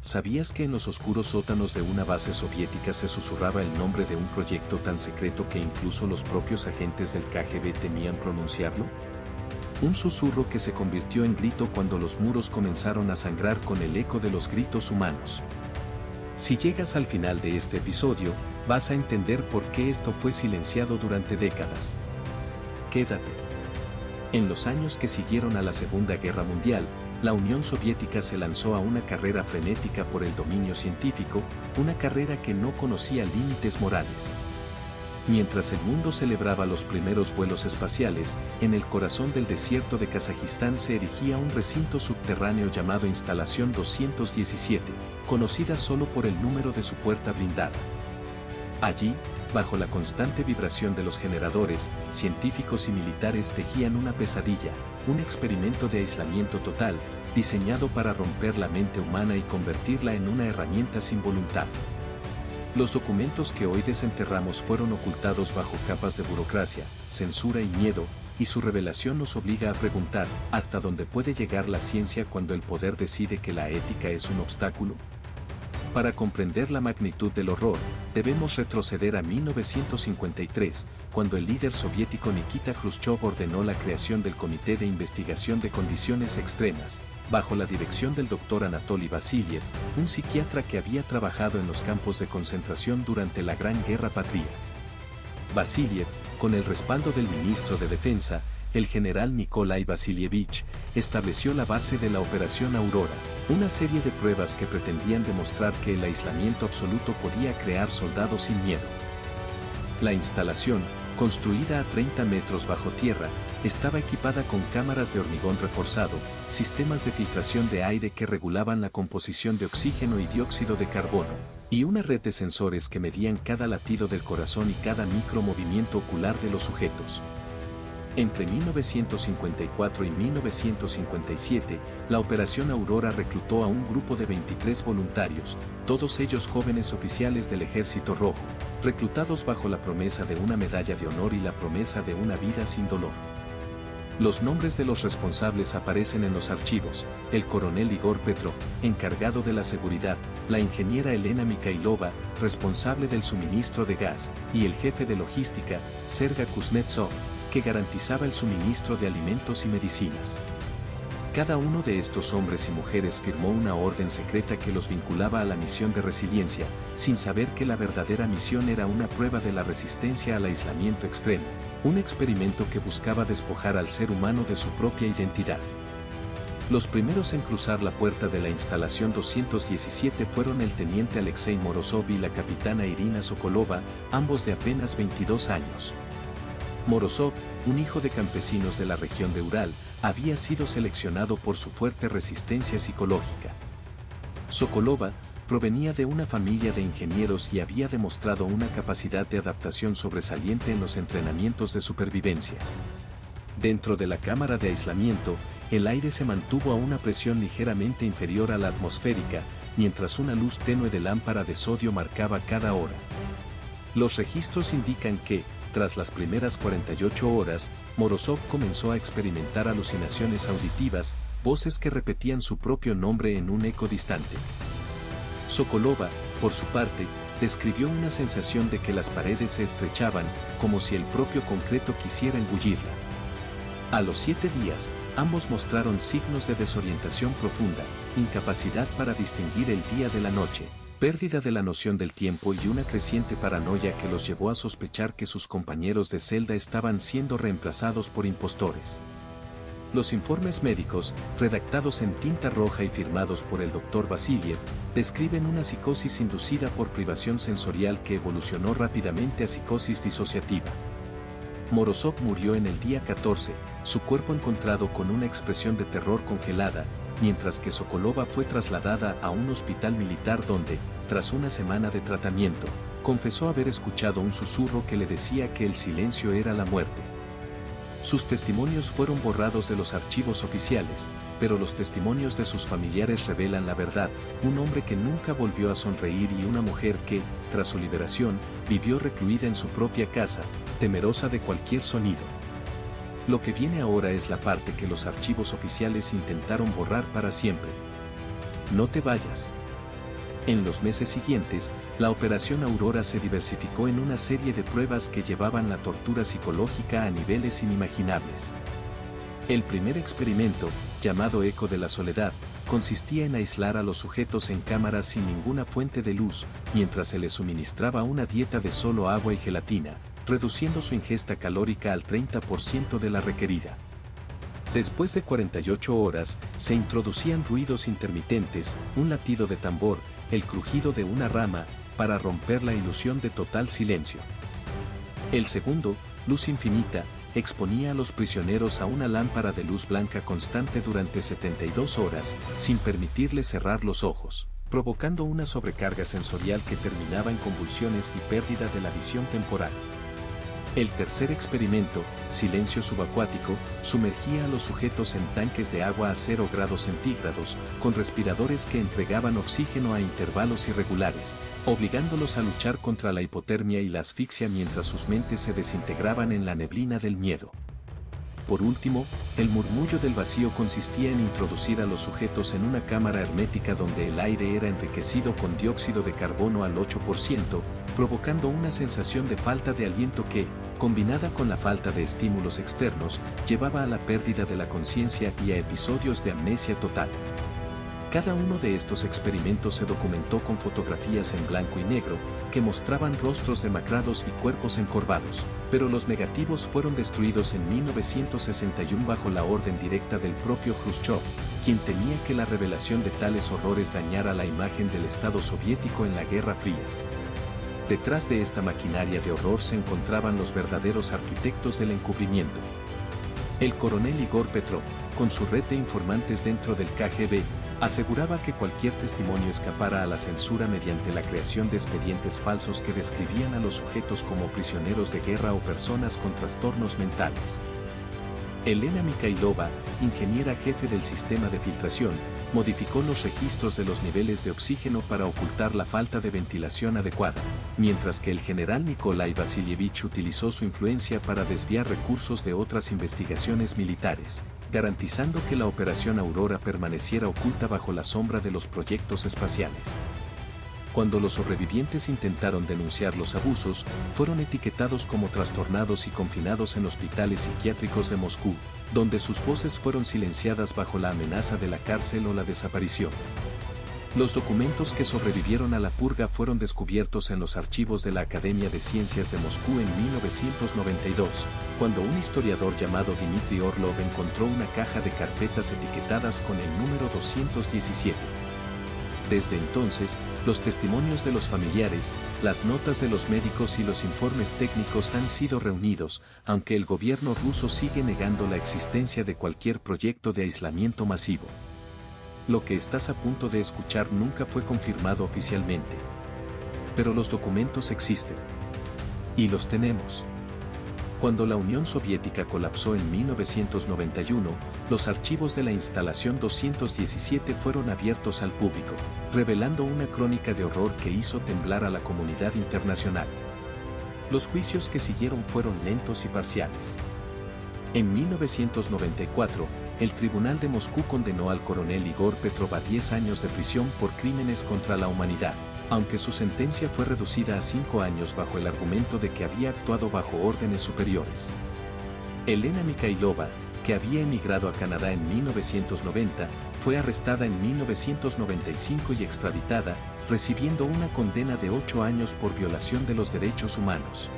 ¿Sabías que en los oscuros sótanos de una base soviética se susurraba el nombre de un proyecto tan secreto que incluso los propios agentes del KGB temían pronunciarlo? Un susurro que se convirtió en grito cuando los muros comenzaron a sangrar con el eco de los gritos humanos. Si llegas al final de este episodio, vas a entender por qué esto fue silenciado durante décadas. Quédate. En los años que siguieron a la Segunda Guerra Mundial, la Unión Soviética se lanzó a una carrera frenética por el dominio científico, una carrera que no conocía límites morales. Mientras el mundo celebraba los primeros vuelos espaciales, en el corazón del desierto de Kazajistán se erigía un recinto subterráneo llamado Instalación 217, conocida solo por el número de su puerta blindada. Allí, bajo la constante vibración de los generadores, científicos y militares tejían una pesadilla, un experimento de aislamiento total, diseñado para romper la mente humana y convertirla en una herramienta sin voluntad. Los documentos que hoy desenterramos fueron ocultados bajo capas de burocracia, censura y miedo, y su revelación nos obliga a preguntar, ¿hasta dónde puede llegar la ciencia cuando el poder decide que la ética es un obstáculo? Para comprender la magnitud del horror, debemos retroceder a 1953, cuando el líder soviético Nikita Khrushchev ordenó la creación del Comité de Investigación de Condiciones Extremas, bajo la dirección del Dr. Anatoly Vasiliev, un psiquiatra que había trabajado en los campos de concentración durante la Gran Guerra Patria. Vasiliev, con el respaldo del ministro de Defensa, el general Nikolai Vasilievich, estableció la base de la Operación Aurora, una serie de pruebas que pretendían demostrar que el aislamiento absoluto podía crear soldados sin miedo. La instalación, construida a 30 metros bajo tierra, estaba equipada con cámaras de hormigón reforzado, sistemas de filtración de aire que regulaban la composición de oxígeno y dióxido de carbono, y una red de sensores que medían cada latido del corazón y cada micromovimiento ocular de los sujetos. Entre 1954 y 1957, la Operación Aurora reclutó a un grupo de 23 voluntarios, todos ellos jóvenes oficiales del Ejército Rojo, reclutados bajo la promesa de una medalla de honor y la promesa de una vida sin dolor. Los nombres de los responsables aparecen en los archivos: el coronel Igor Petrov, encargado de la seguridad, la ingeniera Elena Mikhailova, responsable del suministro de gas, y el jefe de logística, Sergei Kuznetsov, que garantizaba el suministro de alimentos y medicinas. Cada uno de estos hombres y mujeres firmó una orden secreta que los vinculaba a la misión de resiliencia, sin saber que la verdadera misión era una prueba de la resistencia al aislamiento extremo, un experimento que buscaba despojar al ser humano de su propia identidad. Los primeros en cruzar la puerta de la instalación 217 fueron el teniente Alexei Morozov y la capitana Irina Sokolova, ambos de apenas 22 años. Morozov, un hijo de campesinos de la región de Ural, había sido seleccionado por su fuerte resistencia psicológica. Sokolova provenía de una familia de ingenieros y había demostrado una capacidad de adaptación sobresaliente en los entrenamientos de supervivencia. Dentro de la cámara de aislamiento, el aire se mantuvo a una presión ligeramente inferior a la atmosférica, mientras una luz tenue de lámpara de sodio marcaba cada hora. Los registros indican que, tras las primeras 48 horas, Morozov comenzó a experimentar alucinaciones auditivas, voces que repetían su propio nombre en un eco distante. Sokolova, por su parte, describió una sensación de que las paredes se estrechaban, como si el propio concreto quisiera engullirla. A los 7 días, ambos mostraron signos de desorientación profunda, incapacidad para distinguir el día de la noche, pérdida de la noción del tiempo y una creciente paranoia que los llevó a sospechar que sus compañeros de celda estaban siendo reemplazados por impostores. Los informes médicos, redactados en tinta roja y firmados por el Dr. Vasiliev, describen una psicosis inducida por privación sensorial que evolucionó rápidamente a psicosis disociativa. Morozov murió en el día 14, su cuerpo encontrado con una expresión de terror congelada, mientras que Sokolova fue trasladada a un hospital militar donde, tras una semana de tratamiento, confesó haber escuchado un susurro que le decía que el silencio era la muerte. Sus testimonios fueron borrados de los archivos oficiales, pero los testimonios de sus familiares revelan la verdad: un hombre que nunca volvió a sonreír y una mujer que, tras su liberación, vivió recluida en su propia casa, temerosa de cualquier sonido. Lo que viene ahora es la parte que los archivos oficiales intentaron borrar para siempre. No te vayas. En los meses siguientes, la Operación Aurora se diversificó en una serie de pruebas que llevaban la tortura psicológica a niveles inimaginables. El primer experimento, llamado Eco de la Soledad, consistía en aislar a los sujetos en cámaras sin ninguna fuente de luz, mientras se les suministraba una dieta de solo agua y gelatina, reduciendo su ingesta calórica al 30% de la requerida. Después de 48 horas, se introducían ruidos intermitentes, un latido de tambor, el crujido de una rama, para romper la ilusión de total silencio. El segundo, Luz Infinita, exponía a los prisioneros a una lámpara de luz blanca constante durante 72 horas, sin permitirles cerrar los ojos, provocando una sobrecarga sensorial que terminaba en convulsiones y pérdida de la visión temporal. El tercer experimento, Silencio Subacuático, sumergía a los sujetos en tanques de agua a 0 grados centígrados, con respiradores que entregaban oxígeno a intervalos irregulares, obligándolos a luchar contra la hipotermia y la asfixia mientras sus mentes se desintegraban en la neblina del miedo. Por último, el murmullo del vacío consistía en introducir a los sujetos en una cámara hermética donde el aire era enriquecido con dióxido de carbono al 8%, provocando una sensación de falta de aliento que, combinada con la falta de estímulos externos, llevaba a la pérdida de la conciencia y a episodios de amnesia total. Cada uno de estos experimentos se documentó con fotografías en blanco y negro, que mostraban rostros demacrados y cuerpos encorvados, pero los negativos fueron destruidos en 1961 bajo la orden directa del propio Khrushchev, quien temía que la revelación de tales horrores dañara la imagen del Estado soviético en la Guerra Fría. Detrás de esta maquinaria de horror se encontraban los verdaderos arquitectos del encubrimiento. El coronel Igor Petrov, con su red de informantes dentro del KGB, aseguraba que cualquier testimonio escapara a la censura mediante la creación de expedientes falsos que describían a los sujetos como prisioneros de guerra o personas con trastornos mentales. Elena Mikhailova, ingeniera jefe del sistema de filtración, modificó los registros de los niveles de oxígeno para ocultar la falta de ventilación adecuada, mientras que el general Nikolai Vasilievich utilizó su influencia para desviar recursos de otras investigaciones militares, garantizando que la Operación Aurora permaneciera oculta bajo la sombra de los proyectos espaciales. Cuando los sobrevivientes intentaron denunciar los abusos, fueron etiquetados como trastornados y confinados en hospitales psiquiátricos de Moscú, donde sus voces fueron silenciadas bajo la amenaza de la cárcel o la desaparición. Los documentos que sobrevivieron a la purga fueron descubiertos en los archivos de la Academia de Ciencias de Moscú en 1992, cuando un historiador llamado Dmitry Orlov encontró una caja de carpetas etiquetadas con el número 217. Desde entonces, los testimonios de los familiares, las notas de los médicos y los informes técnicos han sido reunidos, aunque el gobierno ruso sigue negando la existencia de cualquier proyecto de aislamiento masivo. Lo que estás a punto de escuchar nunca fue confirmado oficialmente. Pero los documentos existen. Y los tenemos. Cuando la Unión Soviética colapsó en 1991, los archivos de la instalación 217 fueron abiertos al público, revelando una crónica de horror que hizo temblar a la comunidad internacional. Los juicios que siguieron fueron lentos y parciales. En 1994, el Tribunal de Moscú condenó al coronel Igor Petrov a 10 años de prisión por crímenes contra la humanidad, aunque su sentencia fue reducida a 5 años bajo el argumento de que había actuado bajo órdenes superiores. Elena Mikhailova, que había emigrado a Canadá en 1990, fue arrestada en 1995 y extraditada, recibiendo una condena de 8 años por violación de los derechos humanos.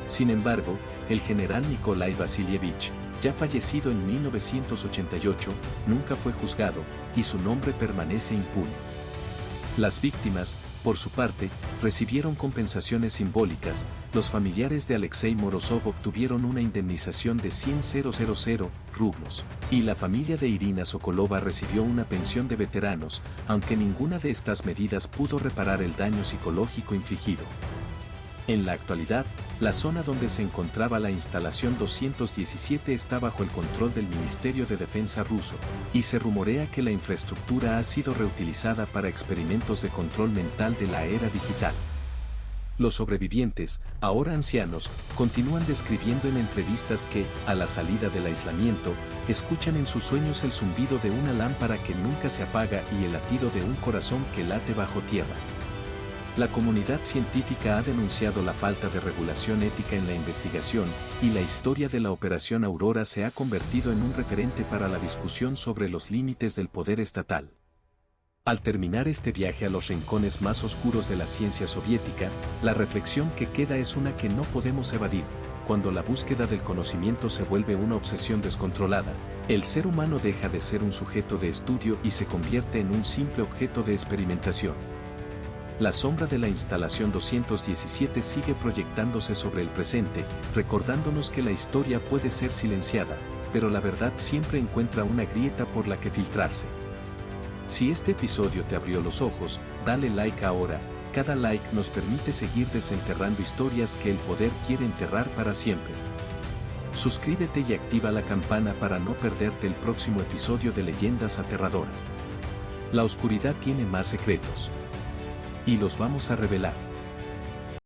Sin embargo, el general Nikolai Vasilievich, ya fallecido en 1988, nunca fue juzgado, y su nombre permanece impune. Las víctimas, por su parte, recibieron compensaciones simbólicas. Los familiares de Alexei Morozov obtuvieron una indemnización de 100.000 rublos, y la familia de Irina Sokolova recibió una pensión de veteranos, aunque ninguna de estas medidas pudo reparar el daño psicológico infligido. En la actualidad, la zona donde se encontraba la instalación 217 está bajo el control del Ministerio de Defensa ruso, y se rumorea que la infraestructura ha sido reutilizada para experimentos de control mental de la era digital. Los sobrevivientes, ahora ancianos, continúan describiendo en entrevistas que, a la salida del aislamiento, escuchan en sus sueños el zumbido de una lámpara que nunca se apaga y el latido de un corazón que late bajo tierra. La comunidad científica ha denunciado la falta de regulación ética en la investigación, y la historia de la Operación Aurora se ha convertido en un referente para la discusión sobre los límites del poder estatal. Al terminar este viaje a los rincones más oscuros de la ciencia soviética, la reflexión que queda es una que no podemos evadir. Cuando la búsqueda del conocimiento se vuelve una obsesión descontrolada, el ser humano deja de ser un sujeto de estudio y se convierte en un simple objeto de experimentación. La sombra de la instalación 217 sigue proyectándose sobre el presente, recordándonos que la historia puede ser silenciada, pero la verdad siempre encuentra una grieta por la que filtrarse. Si este episodio te abrió los ojos, dale like ahora. Cada like nos permite seguir desenterrando historias que el poder quiere enterrar para siempre. Suscríbete y activa la campana para no perderte el próximo episodio de Leyendas Aterradoras. La oscuridad tiene más secretos. Y los vamos a revelar.